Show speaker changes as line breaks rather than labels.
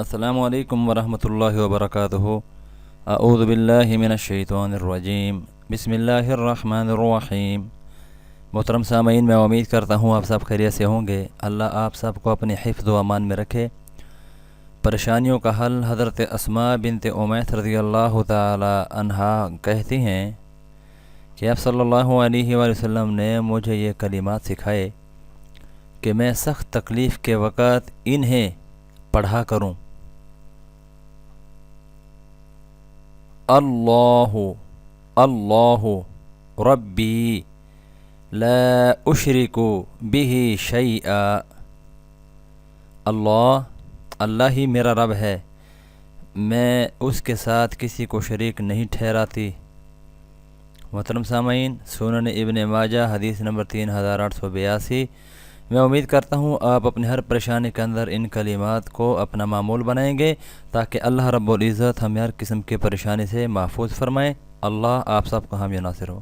السلام علیکم ورحمۃ اللہ وبرکاتہ۔ اعوذ باللہ من الشیطان الرجیم، بسم اللہ الرحمن الرحیم۔ محترم سامعین، میں امید کرتا ہوں آپ سب خیریت سے ہوں گے۔ اللہ آپ سب کو اپنے حفظ و امان میں رکھے۔ پریشانیوں کا حل حضرت اسماء بنت امیث رضی اللہ تعالی عنہا کہتی ہیں کہ آپ صلی اللہ علیہ وآلہ وسلم نے مجھے یہ کلمات سکھائے کہ میں سخت تکلیف کے وقت انہیں پڑھا کروں۔ اللہ اللہ ربی لا اشرک بہ شیئا۔ اللہ ہی میرا رب ہے، میں اس کے ساتھ کسی کو شریک نہیں ٹھہراتی۔ محترم سامعین، سنن ابن ماجہ حدیث نمبر 3882۔ میں امید کرتا ہوں آپ اپنے ہر پریشانی کے اندر ان کلمات کو اپنا معمول بنائیں گے تاکہ اللہ رب العزت ہمیں ہر قسم کی پریشانی سے محفوظ فرمائے۔ اللہ آپ سب کا حامی و ناصر ہو۔